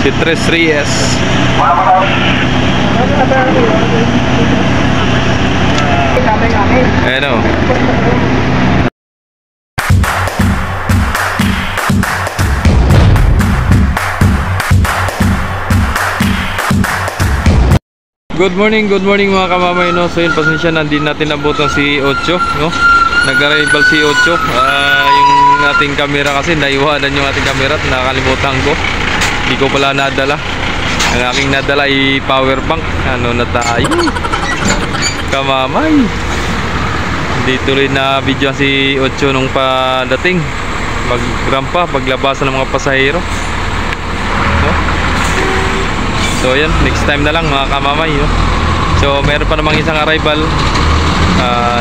Si Tres Reyes. Ayan o. Good morning mga kamamay, no. So yun, pasensya na, hindi natin nabutan si Ocho, no. Nag-arrival si Ocho. Yung ating camera kasi naiwanan yung ating camera at nakalimutan ko. Hindi ko pala nadala. Ang aking nadala ay power bank. Ano na tayo, kamamay. Hindi tuloy na video si Ocho nung padating. Mag-rampa, paglabasan ng mga pasahero. So yan, next time na lang mga kamamay, no? So meron pa namang isang arrival.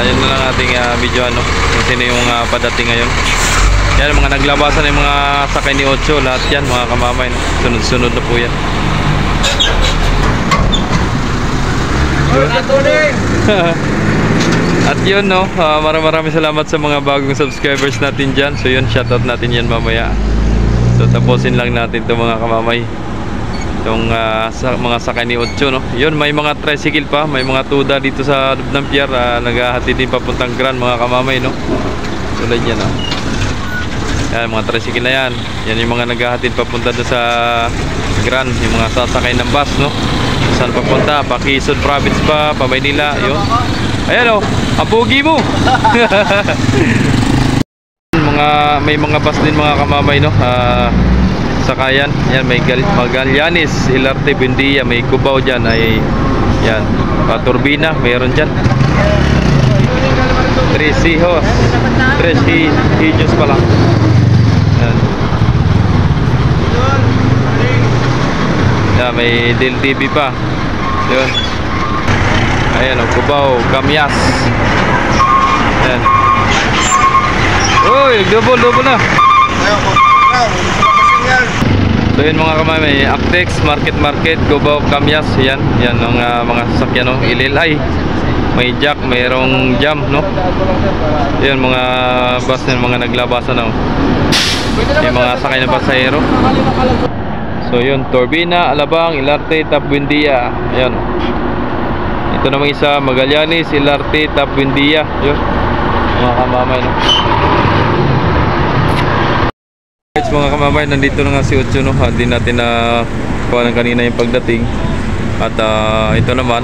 Yan na lang ating video, ano, kung sino yung padating ngayon. Yan, mga naglabasan ng mga sakay ni Ocho. Lahat yan mga kamamay, no? Sunod-sunod na po yan. At yun, no, maraming salamat sa mga bagong subscribers natin dyan. So yun, shoutout natin yan mamaya. So tapusin lang natin ito mga kamamay, itong mga sakay ni Ocho, no. Yun, may mga tricycle pa, may mga tuda dito sa ng pier, naghahatid din papuntang Gran mga kamamay, no. Tulad yan, no. Yan, mga tricycle na yan. Yan yung mga naghahatid papunta doon sa Gran, yung mga sasakay ng bus, no. Saan papunta? Pa Quezon Province pa Maynila, yun. Ayan, no, abugi mo. May mga bus din mga kamamay, no. Sakayan, yan, may Magallanes, LRT, Buendia, may Cubao dyan, ay yan, Turbina, mayroon dyan. Tres Hijos pala. Yan. Yan, may DLTV pa. Yun. Ayan, Cubao, Camyas. Yan. Uy, double na. So yun mga kamamay, Actex, Market, Cubao, Camyas, yan ang mga sasakyan, no. Ililay, may jack, mayroong jam, no. Yan mga bus na mga naglabasan, no. Yung mga sakay na pasahero. So yun, Turbina, Alabang, LRT, Tap Buendia. Yan. Ito namang isa, Magallanes, LRT, Tap Buendia. Yun, mga kamamay, no. Mga kamamay, nandito na nga si Ocho, no. Hindi natin na kuha ng kanina yung pagdating. At ito naman,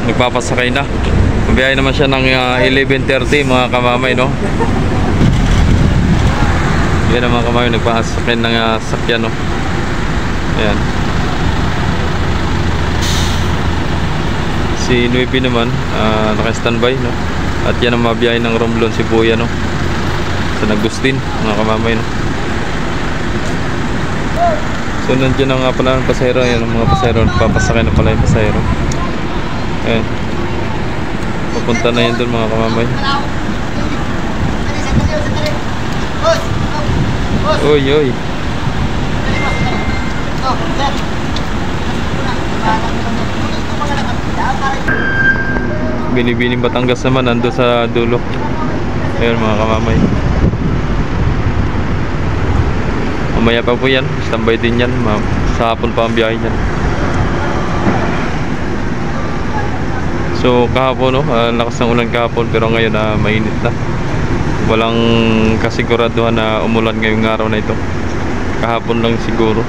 nagpapasakay na. Mabiyahe naman siya ng 11:30 mga kamamay, no. Yan ang mga kamamay, nagpapasakay ng sakyan, no. Ayan. Si Nuepi naman, naka-standby, no. At yan ang mabiyahe ng Romblon, Sibuya, no. San Agustin, mga kamamay, no. So nandiyan na nga pala ng pasahero. Ayan ang mga pasahero, papasakay na pala yung pasahero. Ayan, papunta na yan doon mga kamamay. Oy Binibining Batangas naman nando sa dulo. Ayan mga kamamay, mamaya pa po yan, standby din yan, sa hapon pa ang biyahe yan. So kahapon, no, lakas ng ulan kahapon, pero ngayon mainit na. Walang kasiguraduhan na umulan ngayong araw na ito. Kahapon lang siguro.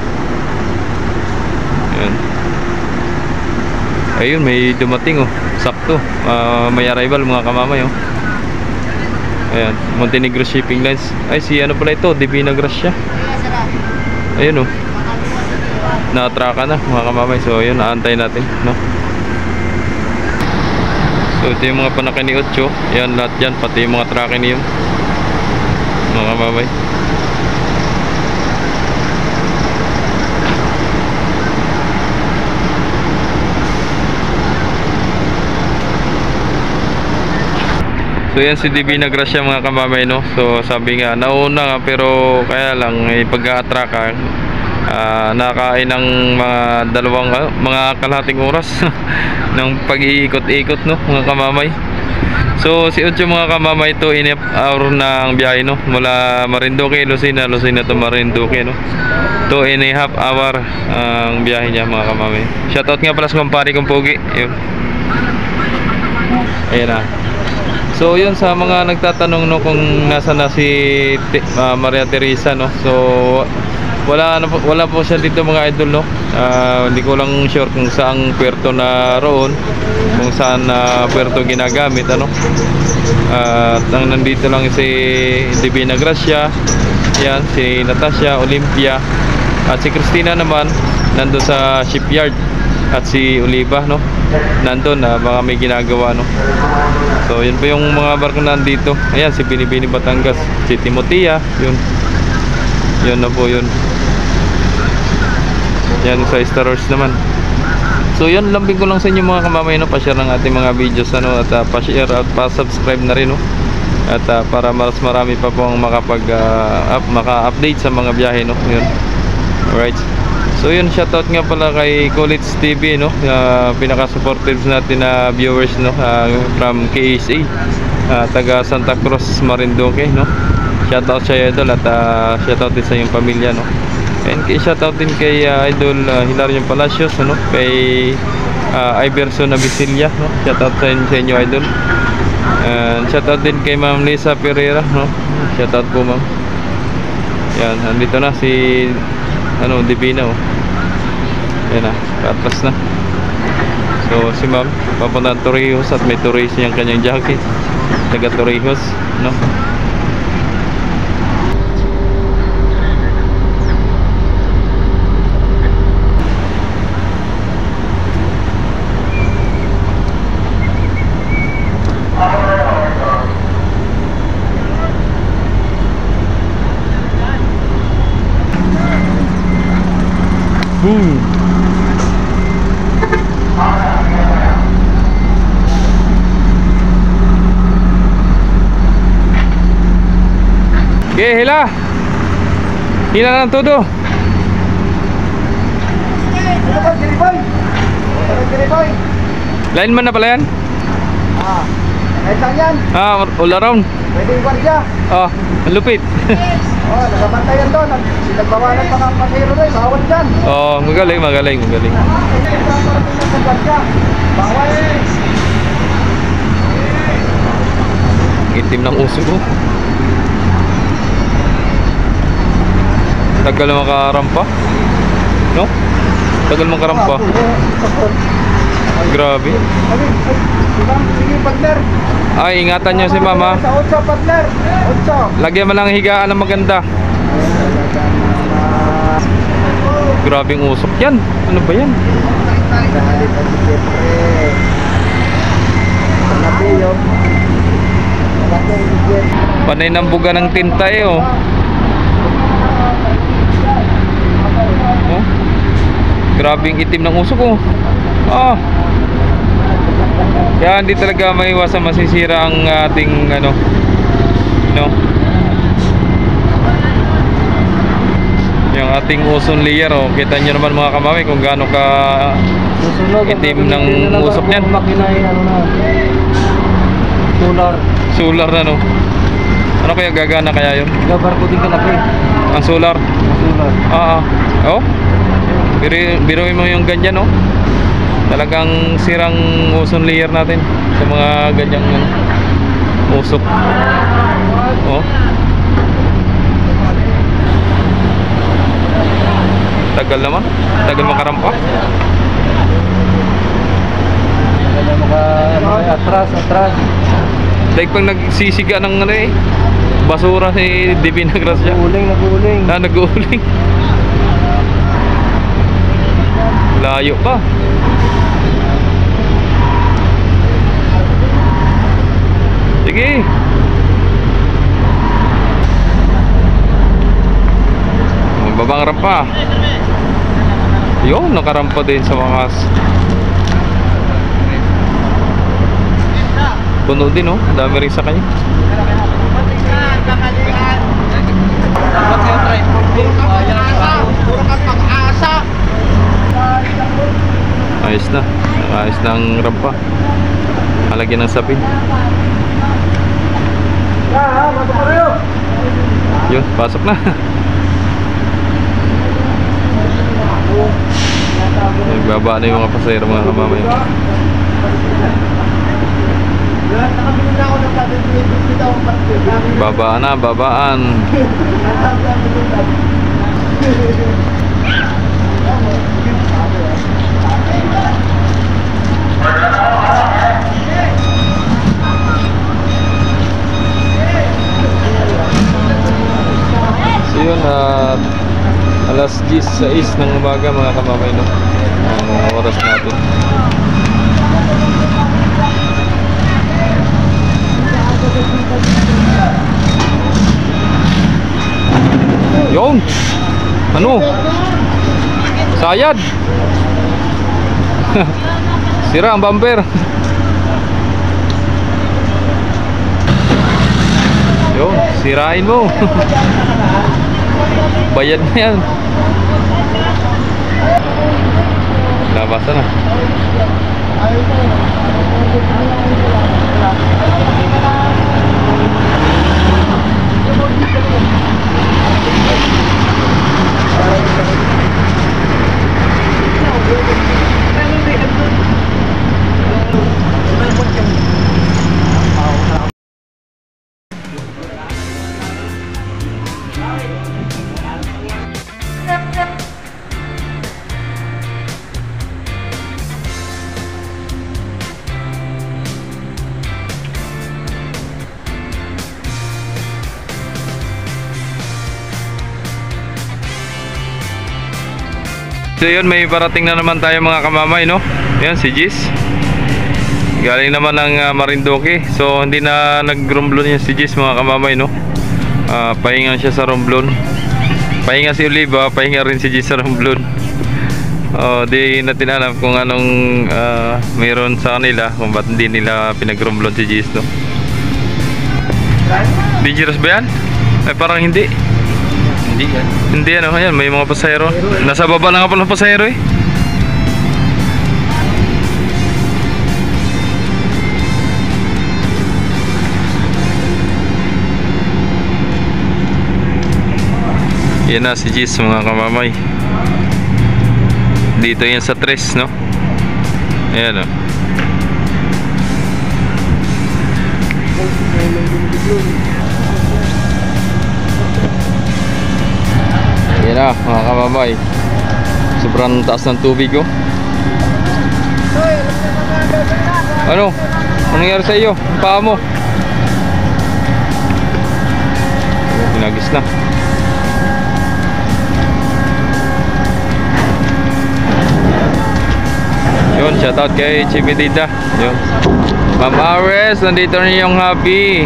Ayan. Ayun, may dumating, oh, sakto, may arrival mga kamamay, oh. Ayan, Montenegro Shipping Lines. Ay, si ano pala ito, Divina Gracia. Ayun, oh, na-traka na mga kamamay. So ayun, naantay natin, no. So ito yung mga panakay ni Ocho. Yan, lahat yan, pati yung mga traka niyo mga kamamay. So yan si Divina Gracia mga kamamay, no. So sabi nga, nauna nga, pero kaya lang pag-a-attract nakain ng mga mga kalahating oras ng pag-iikot-ikot, no mga kamamay. So si Ocho mga kamamay, 2.5 hour na ang biyahe, no? Mula Marinduque, Lucena to Marinduque, no? 2.5 hour ang biyahe niya mga kamamay. Shoutout nga pala sa kumpare kong Pogi. Yun. Ayan na. So yun, sa mga nagtatanong, no, kung nasa na si Maria Teresa, no? So wala po siya dito mga idol, no? Hindi ko lang sure kung saang puerto na roon, kung saan puerto ginagamit, ano. At ang nandito lang si Divina Gracia, yan, si Natasha, Olympia, at si Christina naman nandun sa shipyard, at si Oliva, no, nandun na baka may ginagawa, no. So yun po yung mga barko nandito. Ayan, si Binibini Batangas, si Timotea, yun na po yun. Yan sa Star Wars naman. So yun, lambing ko lang sa inyo mga kamamay, no, pa-share ng ating mga videos, ano, at pa-share at pa-subscribe na rin, no, at para mas marami pa po ang maka-update sa mga biyahe, no. Yun. Alright. So yun, shoutout nga pala kay Kulits TV, no, pinaka-supportive natin na viewers, no, from KSA, taga Santa Cruz, Marinduque, no. Shoutout sa iyo, idol, at shoutout din sa iyong pamilya, no. And shoutout din kay idol Hilario Palacios, ano, kay Iverson Abisilia, no. Shoutout sa inyo, idol. And shoutout din kay Ma'am Lisa Pereira, no. Shoutout po, ma'am. Yan, andito na si Divina, oh. Yan na, patras na. So si ma'am papunta ng Torrijos, at may Torrijos niyang kanyang jacket, taga Torrijos, no. Okay, hila ng todo. Lain man na pala yan? Yan. All around. Pwede yung gwardiya. Ang lupit. Nagabantayan doon. Nagbawalan pa ng pasero doon. Bawal dyan. Magaling. Bawal. Itim ng uso ko. Tagal makarampa, no? Tagal makarampa. Grabe. Sige, partner. Ay, ingatan nyo si mama. Sa 8, partner. 8. Lagyan mo lang higaan na maganda. Grabing usok yan. Ano ba yan? Panay ng buga ng tinta, eh, oh. Grabing itim ng usok, oh. Kaya hindi talaga maiwasan masisira ang ating no. Yung ating ozone layer, oh. Kita nyo naman mga kamami kung gaano ka itim ng usok niyan. Solar na, no. Ano kaya gagana kaya yun? Gabar ko din kalaki. Ang solar. Oh. Biruin mo yung ganyan, no. Talagang sirang ozone layer natin sa mga ganyang usok. Oh. Tagal naman. Tagal makarampa. Atras. Like pag nagsisiga ng basura si Divina Gracia. Nag-uuling. Nag-uuling. Layo pa. Sige. Babang rampa. Yun, nakarampa din sa wakas. Puno din, oh. Dami rin sa kanya. Ayos na. Ayos na ang rampa. Halagyan ng sapin. Masuk pa kayo. Yun, pasok na. Nagbaba na yung mga pasahero mga kamamay. Nakabili na ako ng Babaan na, babaan. So yun, alas 10:06 ng umaga mga kamamay, no? Ang oras natin. Yun! Ano? Sayad! Sira ang bumper. Yun, sirain mo. Bayad na yan. Labasan na. So yun, may parating na naman tayo mga kamamay, no? Yan, si Jis. Galing naman ng Marinduque. So hindi na nag-rumblon yan si Jis mga kamamay, no? Pahinga siya sa rumblon. Pahinga si Oliva, pahinga rin si Jis sa rumblon. Di natin alam kung anong mayroon sa kanila, kung ba't hindi nila pinag-rumblon si Jis, no? Dangerous ba yan? Ay, parang hindi. Hindi yan. Hindi ano, ayan, may mga pasahero. Nasa baba na nga pala ng pasahero eh. Yan na si Jis mga kamamay. Dito yan sa Tres, no? Ayan o. Yan na mga kamamay. Sobrang taas ng tubig oh. Ano? Anong nangyari sa iyo? Paa mo? Pinagis na. Yun, shoutout kay Chibitida. Yun. Ma'am Ares, nandito na yung hubby.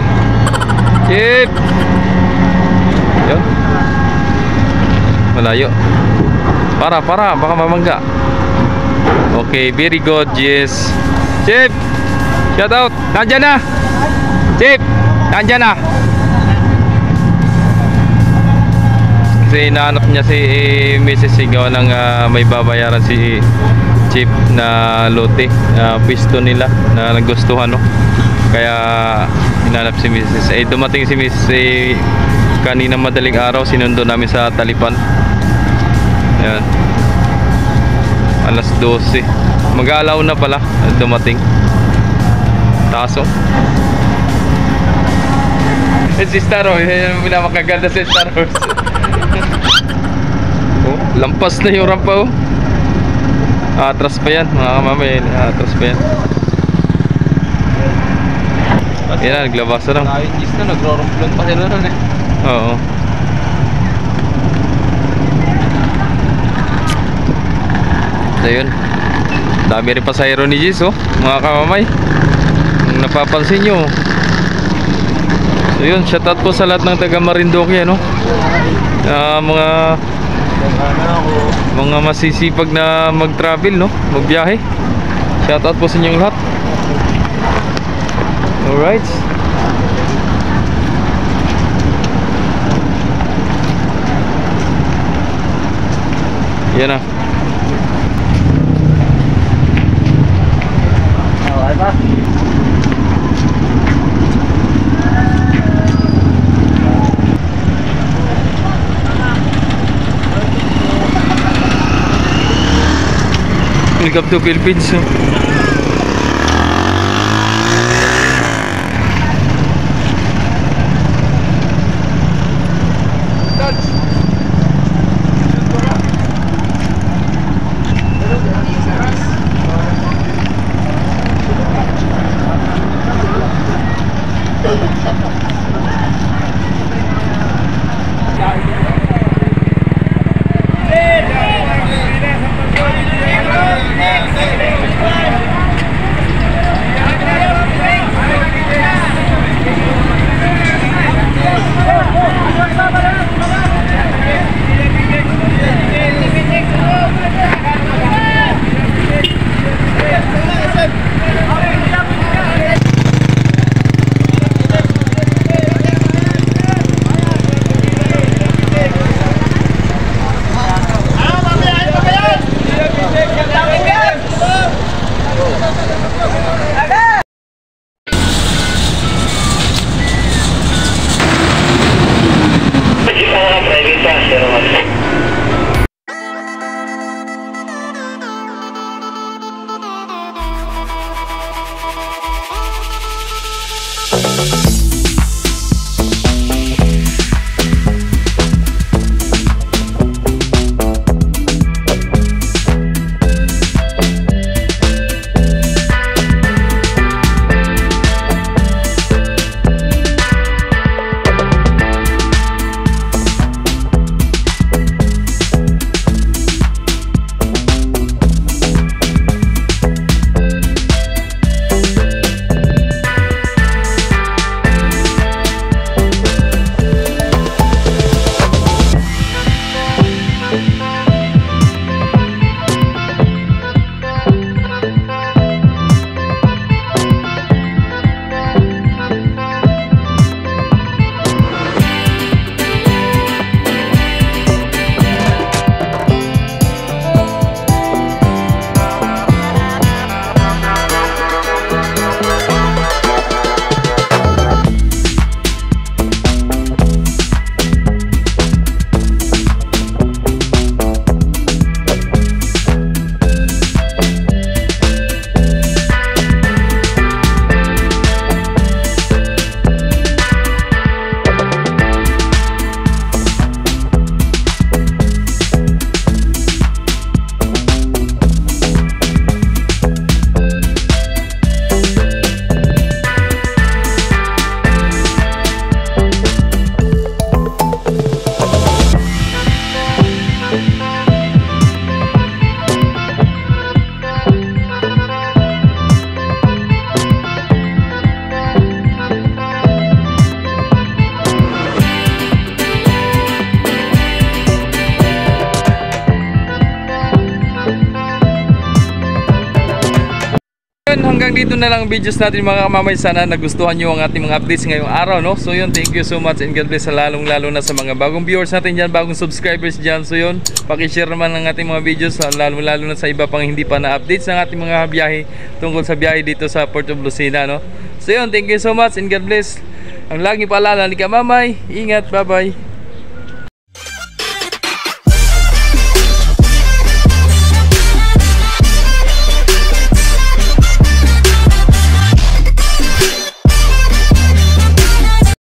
Chip! Yun. Malayo. Para, baka mamangga. Okay, very good, yes. Chip! Shoutout! Nandyan na! Chip! Nandyan na! Kasi nahanap niya si Mrs. Sigaw ng may babayaran si Chip na lote, pisto nila na nagustuhan, no? Kaya hinanap si Mrs. Dumating si Mrs. kanina madaling araw, sinundo namin sa Talipan. Ayan. Alas 12. Mag-aalaw na pala dumating. Taso. Si Star Wars, yan ang pinamakaganda si Star Wars. Oh, lampas na yung rampa oh. Atras pa yan mga kamamay, atras pa yan. Yan na, naglabas na lang. Nagro-rumplon pa sila ron eh. Oo. So yun, dami rin pasahero ni Jis oh, mga kamamay. Kung napapansin nyo. So yun, shoutout po sa lahat ng taga Marinduque, no? Mga masisipag na mag-travel, no? Magbiyahe. Shoutout po sa inyong lahat. Alright. Yan na. Okay ba? Welcome to Philippines. No? Hanggang dito na lang ang videos natin mga kamamay. Sana nagustuhan nyo ang ating mga updates ngayong araw, no? So yun, thank you so much and God bless sa lalong lalo na sa mga bagong viewers natin dyan, bagong subscribers dyan. So yun, pakishare naman ng ating mga videos, lalong lalo na sa iba pang hindi pa na updates ng ating mga biyahe tungkol sa biyahe dito sa Port of Lucena, no? So yun, thank you so much and God bless. Ang lagi paalala ni kamamay, ingat, bye bye.